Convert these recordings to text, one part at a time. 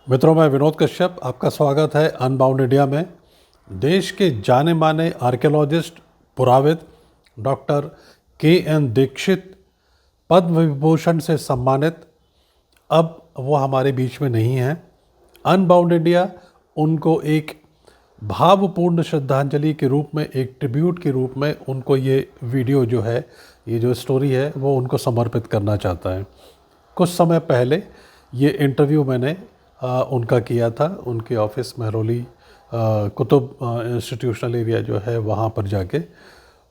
मित्रों, मैं विनोद कश्यप, आपका स्वागत है अनबाउंड इंडिया में। देश के जाने माने archaeologist, पुराविद doctor K. N.. Dixit Padma Vibhushan से सम्मानित, अब वो हमारे बीच में नहीं हैं। अनबाउंड इंडिया उनको एक भावपूर्ण श्रद्धांजलि के रूप में, एक ट्रिब्यूट के रूप में उनको ये वीडियो जो है, ये जो स्टोरी है, वो उनको समर्पित करना चाहता है। कुछ समय पहले ये इंटरव्यू मैंने उनका किया था, उनके office Mehrauli Qutub institutional area जो है वहाँ पर जाके,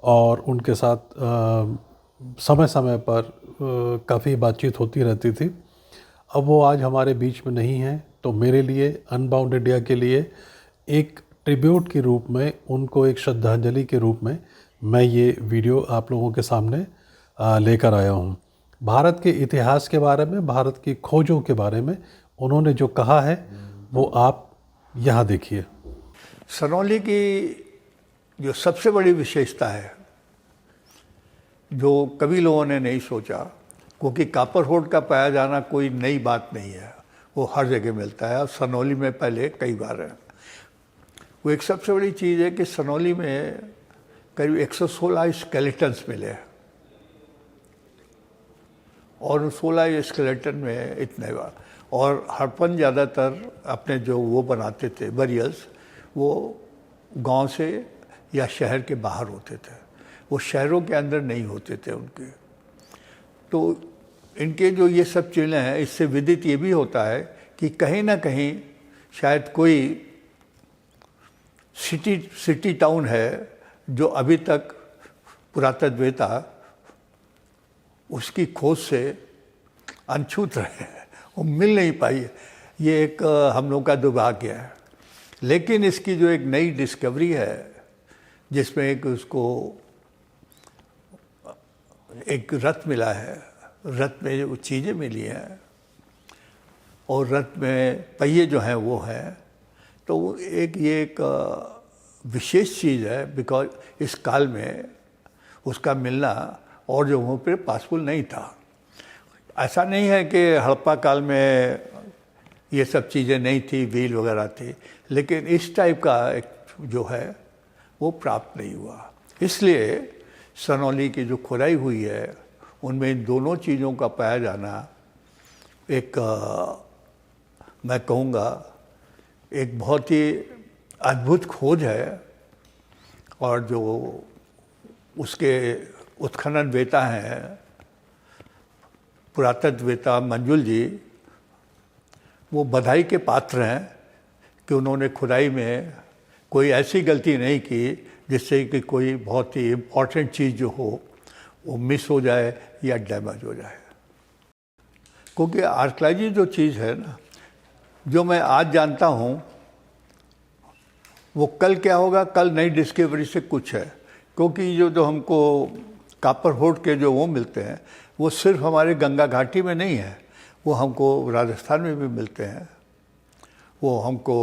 और उनके साथ समय समय पर काफ़ी बातचीत होती रहती थी। अब वो आज हमारे बीच में नहीं हैं, तो मेरे लिए, अनबाउंड इंडिया के लिए, एक ट्रिब्यूट के रूप में, उनको एक श्रद्धांजलि के रूप में मैं ये वीडियो आप लोगों के सामने लेकर आया हूँ। भारत के इतिहास के बारे में, भारत की खोजों के बारे में उन्होंने जो कहा है वो आप यहाँ देखिए। सरनौली की जो सबसे बड़ी विशेषता है, जो कभी लोगों ने नहीं सोचा, क्योंकि कापरहोट का पाया जाना कोई नई बात नहीं है, वो हर जगह मिलता है और सरनौली में पहले कई बार है। वो एक सबसे बड़ी चीज़ है कि सरनौली में करीब 116 स्केलेटन्स मिले हैं, और उन 16 स्केलेटन में इतने बार, और हड़प्पन ज़्यादातर अपने जो वो बनाते थे बरियल्स, वो गांव से या शहर के बाहर होते थे, वो शहरों के अंदर नहीं होते थे उनके। तो इनके जो ये सब चीज़ें हैं, इससे विदित ये भी होता है कि कहीं ना कहीं शायद कोई सिटी टाउन है जो अभी तक पुरातत्ववेत्ता उसकी खोज से अनछूत रहे हैं, वो मिल नहीं पाई। ये एक हम लोग का दुर्भाग्य है। लेकिन इसकी जो एक नई डिस्कवरी है, जिसमें एक उसको एक रथ मिला है, रथ में जो चीज़ें मिली हैं और रथ में पहिए जो हैं वो हैं, तो ये एक विशेष चीज़ है, बिकॉज इस काल में उसका मिलना और जगहों पर पॉसिबल नहीं था। ऐसा नहीं है कि हड़प्पा काल में ये सब चीज़ें नहीं थी, व्हील वगैरह थी, लेकिन इस टाइप का एक जो है वो प्राप्त नहीं हुआ। इसलिए सरनौली की जो खुदाई हुई है, उनमें इन दोनों चीज़ों का पाया जाना एक मैं कहूँगा एक बहुत ही अद्भुत खोज है। और जो उसके उत्खननवेत्ता हैं, पुरातत्ववेत्ता मंजुल जी, वो बधाई के पात्र हैं कि उन्होंने खुदाई में कोई ऐसी गलती नहीं की जिससे कि कोई बहुत ही इम्पॉर्टेंट चीज़ जो हो वो मिस हो जाए या डैमेज हो जाए। क्योंकि आर्कियोलॉजी जो चीज़ है ना, जो मैं आज जानता हूँ वो कल क्या होगा, कल नई डिस्कवरी से कुछ है। क्योंकि जो हमको कापरहोट के जो वो मिलते हैं, वो सिर्फ हमारे गंगा घाटी में नहीं है, वो हमको राजस्थान में भी मिलते हैं, वो हमको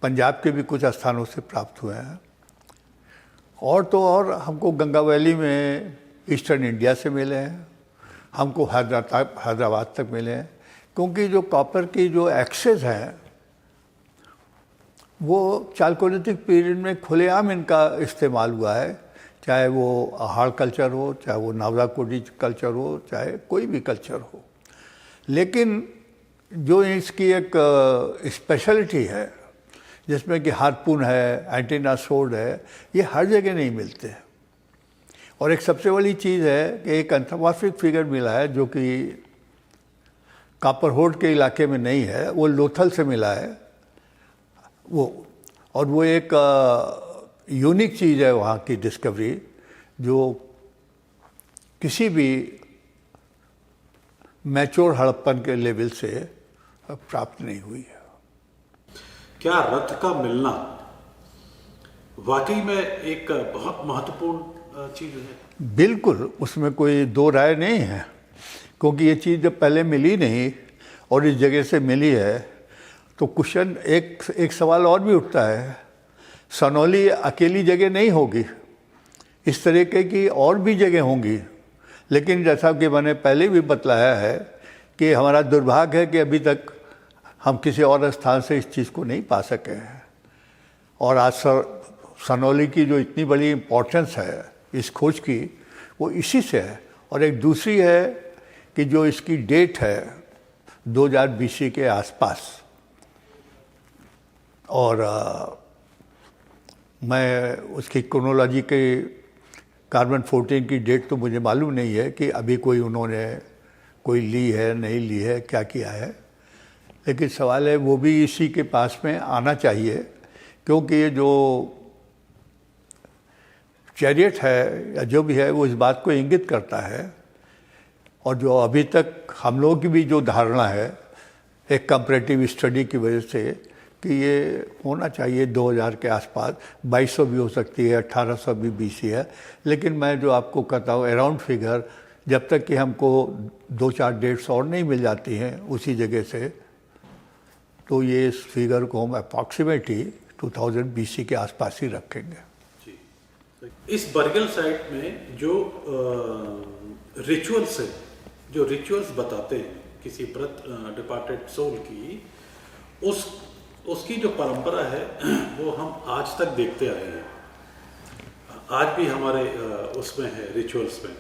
पंजाब के भी कुछ स्थानों से प्राप्त हुए हैं, और तो और हमको गंगा वैली में ईस्टर्न इंडिया से मिले हैं, हमको हैदराबाद तक मिले हैं। क्योंकि जो कॉपर की जो एक्सेस हैं वो चालकोलिथिक पीरियड में खुलेआम इनका इस्तेमाल हुआ है, चाहे वो हाड़ कल्चर हो, चाहे वो नावलाकोडी कल्चर हो, चाहे कोई भी कल्चर हो। लेकिन जो इसकी एक स्पेशलिटी है, जिसमें कि हार्पून है, एंटीना सोर्ड है, ये हर जगह नहीं मिलते हैं। और एक सबसे बड़ी चीज़ है कि एक एंथ्रोपॉर्फिक फिगर मिला है जो कि कापरहोट के इलाके में नहीं है, वो लोथल से मिला है वो। और वो एक यूनिक चीज़ है वहाँ की डिस्कवरी, जो किसी भी मैच्योर हड़प्पन के लेवल से प्राप्त नहीं हुई है। क्या रथ का मिलना वाकई में एक बहुत महत्वपूर्ण चीज़ है? बिल्कुल, उसमें कोई दो राय नहीं है। क्योंकि ये चीज़ जब पहले मिली नहीं और इस जगह से मिली है, तो क्वेश्चन एक सवाल और भी उठता है, सरनौली अकेली जगह नहीं होगी, इस तरीके की और भी जगह होंगी। लेकिन जैसा कि मैंने पहले भी बतलाया है कि हमारा दुर्भाग्य है कि अभी तक हम किसी और स्थान से इस चीज़ को नहीं पा सके हैं। और आज सनौली की जो इतनी बड़ी इम्पोर्टेंस है इस खोज की, वो इसी से है। और एक दूसरी है कि जो इसकी डेट है 2000 BC के आसपास, और मैं उसकी क्रोनोलॉजी के कार्बन 14 की डेट तो मुझे मालूम नहीं है कि अभी कोई उन्होंने कोई ली है नहीं ली है क्या किया है, लेकिन सवाल है वो भी इसी के पास में आना चाहिए, क्योंकि ये जो चैरियट है या जो भी है वो इस बात को इंगित करता है। और जो अभी तक हम लोगों की भी जो धारणा है एक कंपैरेटिव स्टडी की वजह से कि ये होना चाहिए 2000 के आसपास, 2200 भी हो सकती है, 1800 भी BC है, लेकिन मैं जो आपको कहता हूँ अराउंड फिगर, जब तक कि हमको 2-4 डेट्स और नहीं मिल जाती हैं उसी जगह से, तो ये इस फिगर को हम अप्रॉक्सीमेटली 2000 BC के आसपास ही रखेंगे। इस बरियल साइट में जो रिचुअल्स है, जो रिचुअल्स बताते हैं किसी ब्रत डिपार्टेड सोल की, उसकी जो परंपरा है वो हम आज तक देखते आए हैं, आज भी हमारे उसमें है रिचुअल्स में।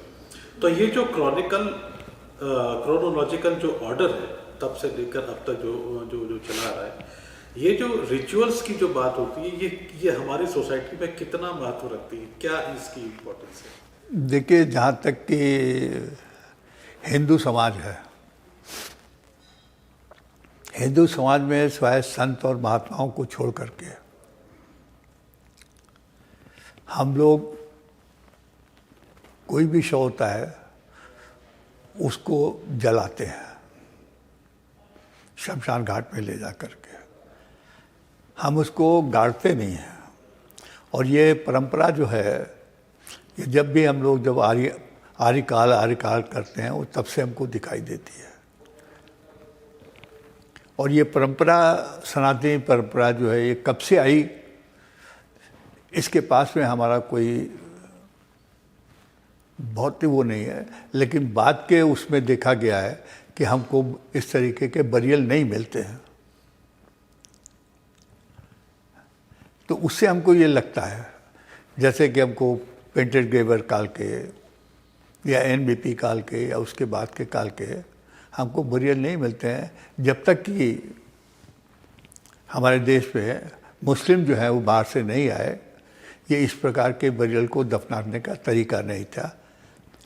तो ये जो क्रोनोलॉजिकल जो ऑर्डर है तब से लेकर अब तक जो जो जो चला रहा है, ये जो रिचुअल्स की जो बात होती है ये हमारी सोसाइटी में कितना महत्व रखती है, क्या इसकी इम्पोर्टेंस है? देखिए, जहाँ तक कि हिंदू समाज है, हिंदू समाज में सिवाय संत और महात्माओं को छोड़ करके हम लोग कोई भी शव होता है उसको जलाते हैं शमशान घाट में ले जा करके, हम उसको गाड़ते नहीं हैं। और ये परंपरा जो है ये जब भी हम लोग जब आर्यकाल करते हैं वो तब से हमको दिखाई देती है। और ये परंपरा, सनातनी परंपरा जो है ये कब से आई, इसके पास में हमारा कोई बहुत ही वो नहीं है, लेकिन बाद के उसमें देखा गया है कि हमको इस तरीके के बरियल नहीं मिलते हैं। तो उससे हमको ये लगता है जैसे कि हमको पेंटेड ग्रेवर काल के या NBP काल के या उसके बाद के काल के हमको बरियल नहीं मिलते हैं, जब तक कि हमारे देश में मुस्लिम जो है वो बाहर से नहीं आए। ये इस प्रकार के बरियल को दफनाने का तरीका नहीं था,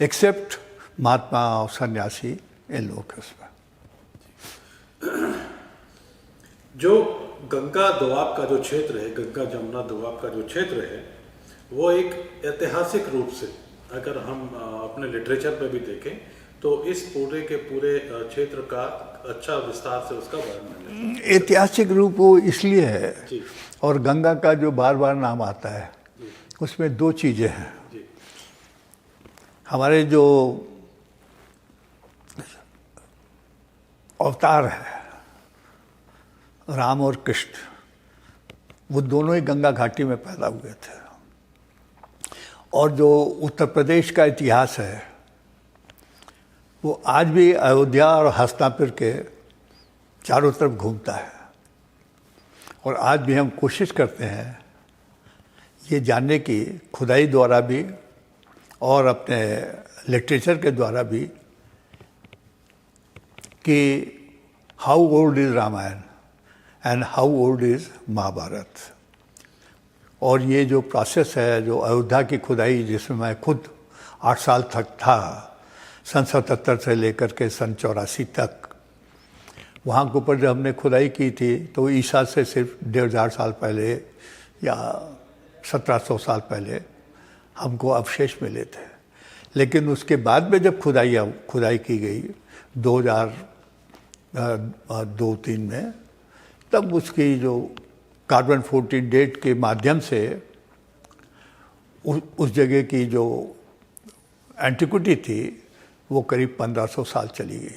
एक्सेप्ट महात्मा और सन्यासी इन लोगों के उसमें। जो गंगा दोआब का जो क्षेत्र है, गंगा जमुना दोआब का जो क्षेत्र है, वो एक ऐतिहासिक रूप से अगर हम अपने लिटरेचर में भी देखें तो इस पूरे के पूरे क्षेत्र का अच्छा विस्तार से उसका वर्णन है। ऐतिहासिक रूप वो इसलिए है, और गंगा का जो बार बार नाम आता है उसमें दो चीज़ें हैं। हमारे जो अवतार है राम और कृष्ण, वो दोनों ही गंगा घाटी में पैदा हुए थे। और जो उत्तर प्रदेश का इतिहास है वो आज भी अयोध्या और हस्तिनापुर के चारों तरफ घूमता है। और आज भी हम कोशिश करते हैं ये जानने की, खुदाई द्वारा भी और अपने लिटरेचर के द्वारा भी, कि how old is Ramayana and how old is Mahabharata. और ये जो प्रोसेस है, जो अयोध्या की खुदाई, जिसमें मैं खुद 8 साल तक था, सन 77 से लेकर के सन 84 तक, वहाँ के ऊपर जब हमने खुदाई की थी तो ईसा से सिर्फ 1500 साल पहले या 1700 साल पहले हमको अवशेष मिले थे। लेकिन उसके बाद में जब खुदाई की गई 2002-3 में, तब उसकी जो कार्बन 14 डेट के माध्यम से उस जगह की जो एंटिक्विटी थी वो करीब 1500 साल चली गई।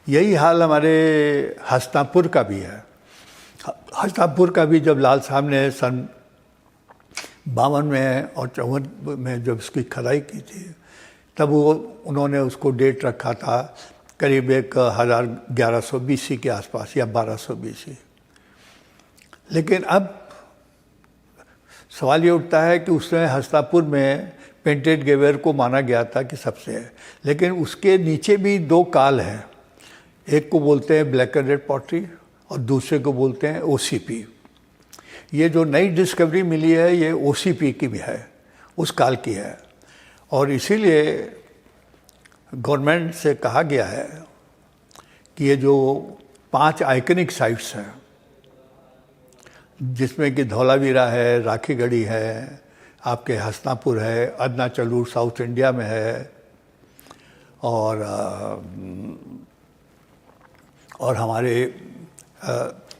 यही हाल हमारे हस्तिनापुर का भी है। हस्तिनापुर का भी जब लाल साहब ने सन 52 में और 54 में जब उसकी खुदाई की थी, तब उन्होंने उसको डेट रखा था करीब 1100 BC के आसपास या 1200 BC। लेकिन अब सवाल ये उठता है कि उसने हस्तिनापुर में पेंटेड गेवर को माना गया था कि सबसे है, लेकिन उसके नीचे भी दो काल हैं। एक को बोलते हैं ब्लैक एंड रेड पॉटरी और दूसरे को बोलते हैं OCP। ये जो नई डिस्कवरी मिली है ये OCP की भी है, उस काल की है। और इसीलिए गवर्नमेंट से कहा गया है कि ये जो 5 आइकनिक साइट्स हैं, जिसमें कि धौलावीरा है, राखीगढ़ी है, आपके हस्तिनापुर है, अदनाचलूर साउथ इंडिया में है, और हमारे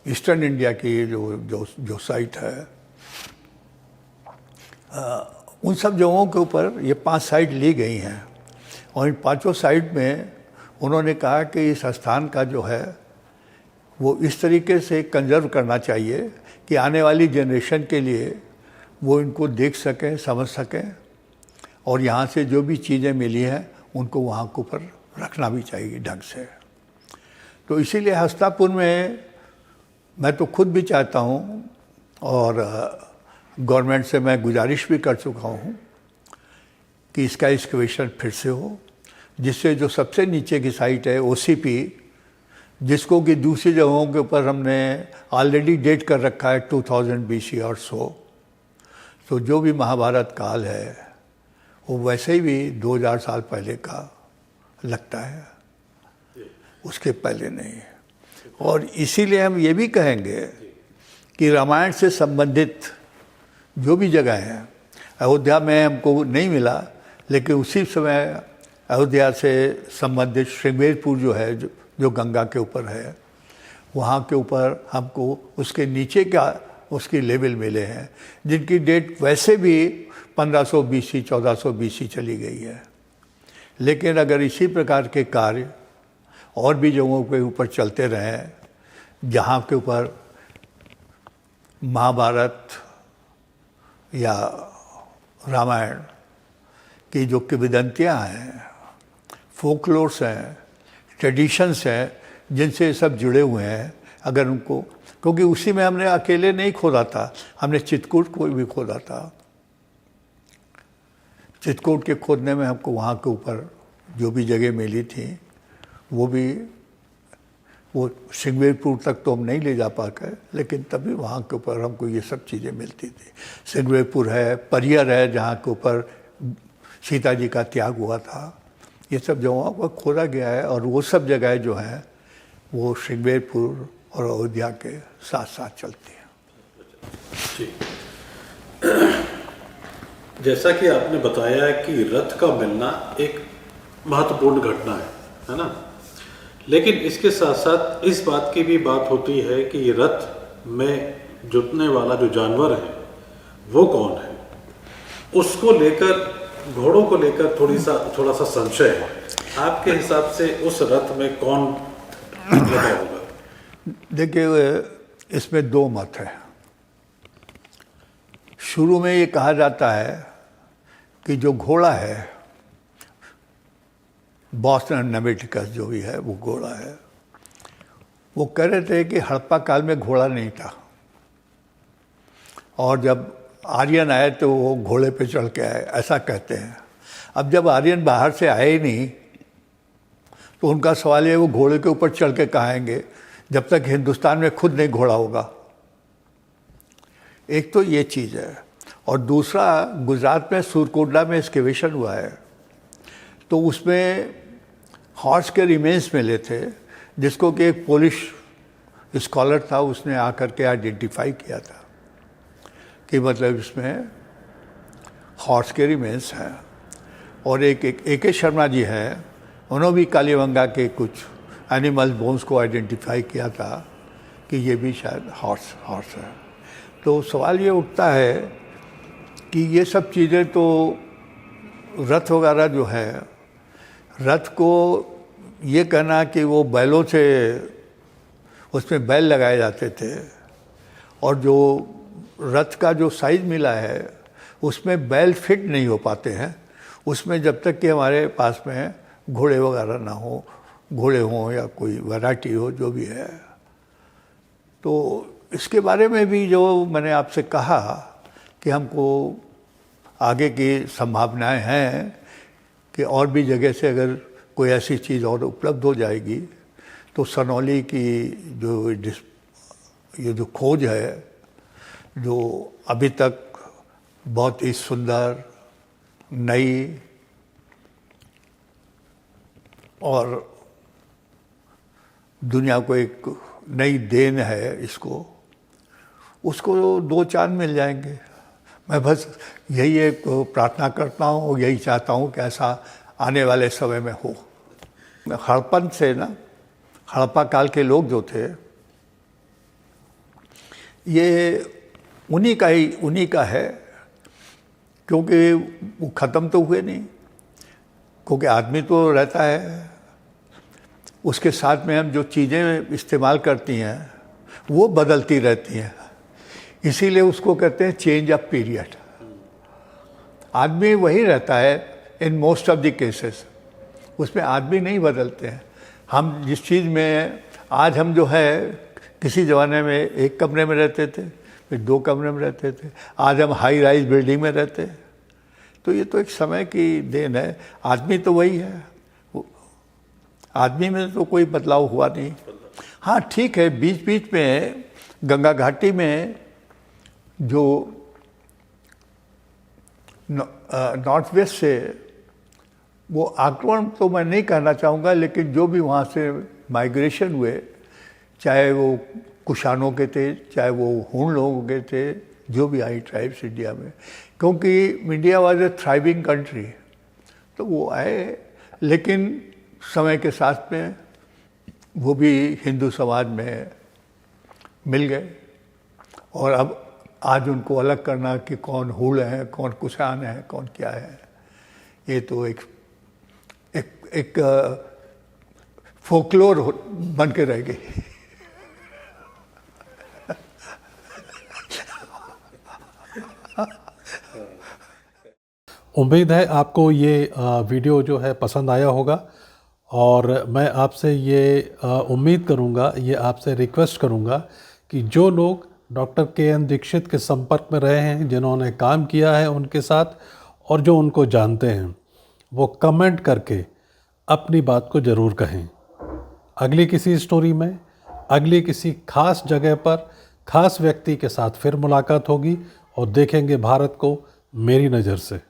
ईस्टर्न इंडिया की जो साइट है, उन सब जगहों के ऊपर ये 5 साइट ली गई हैं। और इन 5 साइट में उन्होंने कहा कि इस स्थान का जो है वो इस तरीके से कंजर्व करना चाहिए कि आने वाली जनरेशन के लिए वो इनको देख सकें, समझ सकें, और यहाँ से जो भी चीज़ें मिली हैं उनको वहाँ के ऊपर रखना भी चाहिए ढंग से। तो इसीलिए हस्तिनापुर में मैं तो खुद भी चाहता हूँ और गवर्नमेंट से मैं गुजारिश भी कर चुका हूँ कि इसका एक्सकवेशन फिर से हो, जिससे जो सबसे नीचे की साइट है OCP, जिसको कि दूसरी जगहों के ऊपर हमने ऑलरेडी डेट कर रखा है 2000 BC और सो, तो जो भी महाभारत काल है वो वैसे ही भी 2000 साल पहले का लगता है, उसके पहले नहीं। और इसीलिए हम ये भी कहेंगे कि रामायण से संबंधित जो भी जगह हैं, अयोध्या में हमको नहीं मिला, लेकिन उसी समय अयोध्या से संबंधित श्रृंगेरपुर जो है, जो गंगा के ऊपर है, वहाँ के ऊपर हमको उसके नीचे का उसकी लेवल मिले हैं, जिनकी डेट वैसे भी 1500 BC 1400 BC चली गई है। लेकिन अगर इसी प्रकार के कार्य और भी जगहों के ऊपर चलते रहें, जहाँ के ऊपर महाभारत या रामायण की जो किंवदंतियाँ हैं, फोकलोर्स हैं, ट्रेडिशंस हैं, जिनसे ये सब जुड़े हुए हैं, अगर उनको, क्योंकि उसी में हमने अकेले नहीं खोदा था, हमने चित्रकूट को भी खोदा था। चित्रकूट के खोदने में हमको वहाँ के ऊपर जो भी जगह मिली थी वो श्रृंगेरपुर तक तो हम नहीं ले जा पाए, लेकिन तभी वहाँ के ऊपर हमको ये सब चीज़ें मिलती थी। श्रृंगेरपुर है, परियर है, जहाँ के ऊपर सीता जी का त्याग हुआ था, ये सब जगहों पर खोदा गया है। और वो सब जगह जो हैं वो श्रृंगेरपुर और अयोध्या के साथ साथ चलती हैं। जैसा कि आपने बताया कि रथ का मिलना एक महत्वपूर्ण घटना है ना, लेकिन इसके साथ साथ इस बात की भी बात होती है कि ये रथ में जुतने वाला जो जानवर है वो कौन है, उसको लेकर, घोड़ों को लेकर थोड़ा सा संशय है। आपके हिसाब से उस रथ में कौन लगा होगा? देखिए, इसमें 2 मत है। शुरू में ये कहा जाता है कि जो घोड़ा है, बॉस्टन नेमेटिकस जो भी है वो घोड़ा है, वो कह रहे थे कि हड़प्पा काल में घोड़ा नहीं था, और जब आर्यन आए तो वो घोड़े पे चढ़ के आए, ऐसा कहते हैं। अब जब आर्यन बाहर से आए ही नहीं, तो उनका सवाल है वो घोड़े के ऊपर चढ़ के कहाँ आएंगे जब तक हिंदुस्तान में खुद नहीं घोड़ा होगा। एक तो ये चीज़ है, और दूसरा गुजरात में सूरकोटला में एक्सकेवेशन हुआ है, तो उसमें हॉर्स के रिमेन्स मिले थे, जिसको कि एक पोलिश स्कॉलर था, उसने आकर के आइडेंटिफाई किया था कि मतलब इसमें हॉर्स के रिमेन्स हैं। और एक A.K. शर्मा जी हैं, उन्होंने भी कालीबंगा के कुछ एनिमल बोन्स को आइडेंटिफाई किया था कि ये भी शायद हॉर्स है। तो सवाल ये उठता है कि ये सब चीज़ें तो रथ वगैरह जो है, रथ को ये कहना कि वो बैलों से, उसमें बैल लगाए जाते थे, और जो रथ का जो साइज़ मिला है उसमें बैल फिट नहीं हो पाते हैं उसमें, जब तक कि हमारे पास में घोड़े वगैरह ना हो, घोड़े हों या कोई वैरायटी हो, जो भी है। तो इसके बारे में भी जो मैंने आपसे कहा कि हमको आगे की संभावनाएं हैं कि और भी जगह से अगर कोई ऐसी चीज़ और उपलब्ध हो जाएगी तो सनौली की ये जो खोज है, जो अभी तक बहुत ही सुंदर, नई और दुनिया को एक नई देन है इसको, उसको 2 चांद मिल जाएंगे। मैं बस यही एक प्रार्थना करता हूँ, यही चाहता हूँ कि ऐसा आने वाले समय में हो। हड़प्पन से ना, हड़प्पा काल के लोग जो थे, ये उन्हीं का है, क्योंकि वो ख़त्म तो हुए नहीं, क्योंकि आदमी तो रहता है, उसके साथ में हम जो चीज़ें इस्तेमाल करती हैं वो बदलती रहती हैं, इसीलिए उसको कहते हैं चेंज ऑफ पीरियड। आदमी वही रहता है in most of the cases, उसमें आदमी नहीं बदलते हैं। हम जिस चीज़ में आज हम जो है, किसी ज़माने में एक कमरे में रहते थे, फिर 2 कमरे में रहते थे, आज हम हाई राइज बिल्डिंग में रहते हैं। तो ये तो एक समय की देन है। आदमी तो वही है, आदमी में तो कोई बदलाव हुआ नहीं। हाँ ठीक है, बीच बीच में गंगा घाटी में जो नॉर्थ वेस्ट से वो आक्रमण तो मैं नहीं कहना चाहूँगा, लेकिन जो भी वहाँ से माइग्रेशन हुए, चाहे वो कुशानों के थे, चाहे वो हूण लोगों के थे, जो भी आई ट्राइब्स इंडिया में, क्योंकि India was a thriving country, तो वो आए। लेकिन समय के साथ में वो भी हिंदू समाज में मिल गए, और अब आज उनको अलग करना कि कौन हूण है, कौन कुशान है, कौन क्या है, ये तो एक फोकलोर बन के रह गई। उम्मीद है आपको ये वीडियो जो है पसंद आया होगा, और मैं आपसे ये उम्मीद करूँगा, ये आपसे रिक्वेस्ट करूँगा कि जो लोग डॉक्टर के.एन. दीक्षित के संपर्क में रहे हैं, जिन्होंने काम किया है उनके साथ, और जो उनको जानते हैं, वो कमेंट करके अपनी बात को ज़रूर कहें। अगली किसी स्टोरी में, अगली किसी खास जगह पर, खास व्यक्ति के साथ फिर मुलाकात होगी, और देखेंगे भारत को मेरी नज़र से।